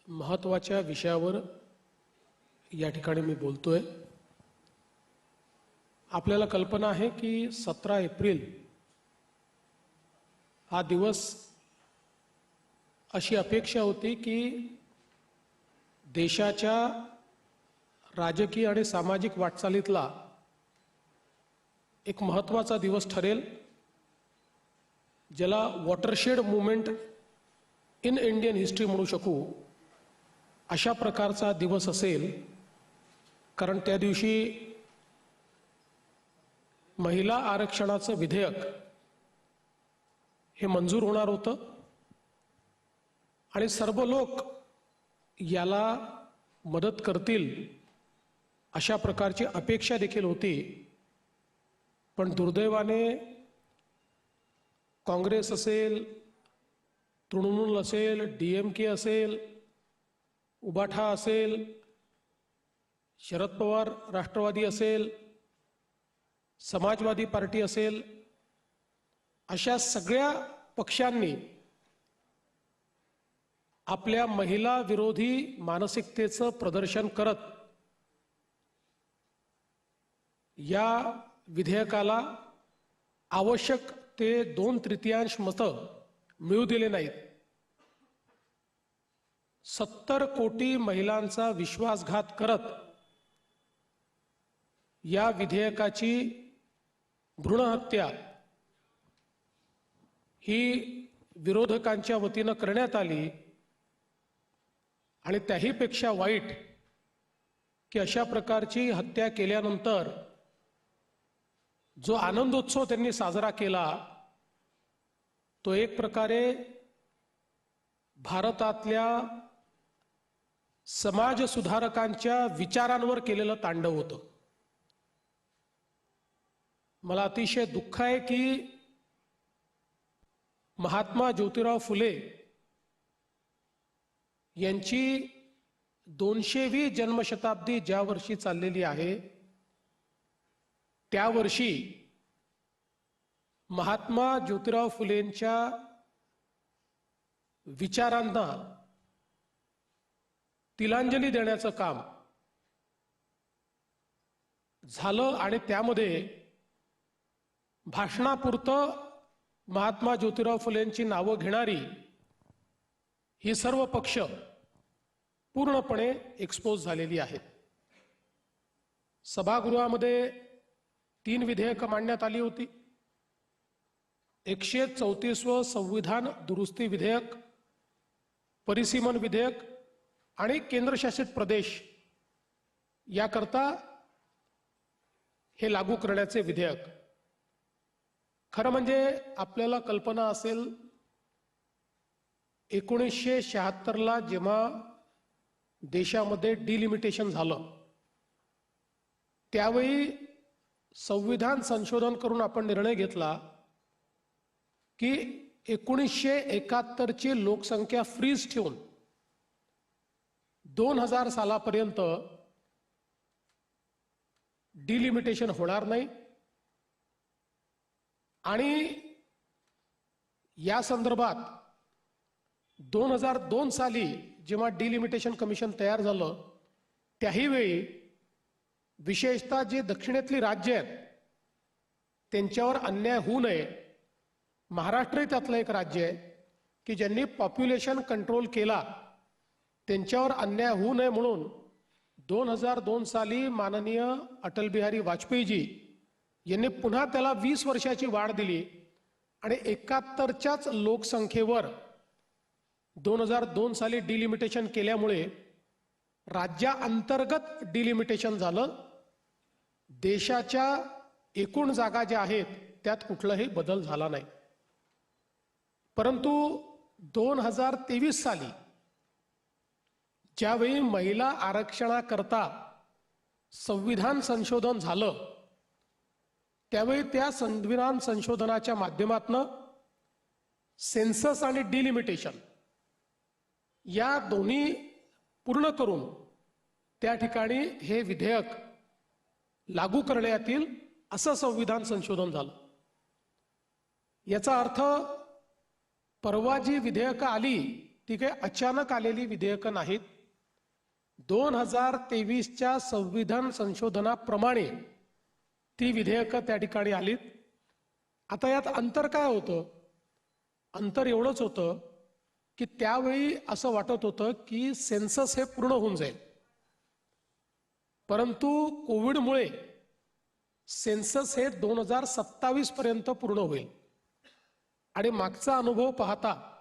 महत्त्वाच्या विषयावर या ठिकाणी मी बोलतोय। आपल्याला कल्पना आहे की 17 एप्रिल हा दिवस अशी अपेक्षा होती की देशाच्या राजकीय आणि सामाजिक वाटचालीतला एक महत्त्वाचा दिवस ठरेल, ज्याला watershed movement in Indian history म्हणू शकू अशा प्रकारचा दिवस असेल। कारण त्या दिवशी महिला आरक्षणाचं विधेयक हे मंजूर होणार होतं आणि सर्व लोक याला मदत करतील अशा प्रकारची अपेक्षा देखील होती। पण दुर्दैवाने काँग्रेस असेल, तृणमूल असेल, DMK असेल, उबाठा असेल, शरद पवार राष्ट्रवादी असेल, समाजवादी पार्टी असेल, अशा सगळ्या पक्षांनी आपल्या महिला विरोधी मानसिकतेचं प्रदर्शन करत या विधेयकाला आवश्यक ते 2/3 मतं मिळू दिले नाहीत। 70 कोटी महिलांचा विश्वासघात करत या विधेयकाची भ्रूणहत्या ही विरोधकांच्या वतीनं करण्यात आली। आणि त्याहीपेक्षा वाईट की अशा प्रकारची हत्या केल्यानंतर जो आनंदोत्सव त्यांनी साजरा केला तो एक प्रकारे भारतातल्या समाज सुधारकांच्या विचारांवर केलेलं तांडव होतं। मला अतिशय दुःख आहे की महात्मा ज्योतिराव फुले यांची 200वी जन्मशताब्दी ज्या वर्षी चाललेली आहे त्या वर्षी महात्मा ज्योतिराव फुलेंच्या विचारांना तिलांजली देण्याचं काम झालं आणि त्यामध्ये भाषणापुरतं महात्मा ज्योतिराव फुलेंची नावं घेणारी ही सर्व पक्ष पूर्णपणे एक्सपोज झालेली आहेत। सभागृहामध्ये 3 विधेयकं मांडण्यात आली होती। 134वं संविधान दुरुस्ती विधेयक, परिसीमन विधेयक आणि केंद्रशासित प्रदेश याकरता हे लागू करण्याचे विधेयक। खरं म्हणजे आपल्याला कल्पना असेल 1976ला जेव्हा देशामध्ये डिलिमिटेशन झालं त्यावेळी संविधान संशोधन करून आपण निर्णय घेतला की 1971ची लोकसंख्या फ्रीज ठेवून 2000 सालापर्यंत डिलिमिटेशन होणार नाही। आणि या संदर्भात 2002 साली जेव्हा डिलिमिटेशन कमिशन तयार झालं त्याही वेळी विशेषतः जे दक्षिणेतली राज्य आहेत त्यांच्यावर अन्याय होऊ नये, महाराष्ट्र त्यातलं एक राज्य आहे की ज्यांनी पॉप्युलेशन कंट्रोल केला, त्यांच्यावर अन्याय होऊ नये म्हणून 2002 साली माननीय अटल बिहारी वाजपेयीजी यांनी पुन्हा त्याला 20 वर्षाची वाढ दिली आणि 71च्याच लोकसंख्येवर 2002 साली डिलिमिटेशन केल्यामुळे राज्याअंतर्गत डिलिमिटेशन झालं। देशाच्या एकूण जागा ज्या आहेत त्यात कुठलाही बदल झाला नाही। परंतु 2023 साली ज्यावेळी महिला आरक्षणाकरता संविधान संशोधन झालं त्यावेळी त्या संविधान संशोधनाच्या माध्यमातून सेन्सस आणि डिलिमिटेशन या दोन्ही पूर्ण करून त्या ठिकाणी हे विधेयक लागू करण्यात येईल असं संविधान संशोधन झालं। याचा अर्थ परवा जी विधेयकं आली ती काही अचानक आलेली विधेयकं नाहीत. 2023च्या संविधान संशोधनाप्रमाणे ती विधेयकं त्या ठिकाणी आलीत. आता यात अंतर काय होतं? अंतर एवढंच होतं की त्यावेळी असं वाटत होतं की सेन्सस हे पूर्ण होऊन जाईल, परंतु कोविडमुळे सेन्सस हे 2027 पर्यंत पूर्ण होईल. आणि मागचा अनुभव पाहता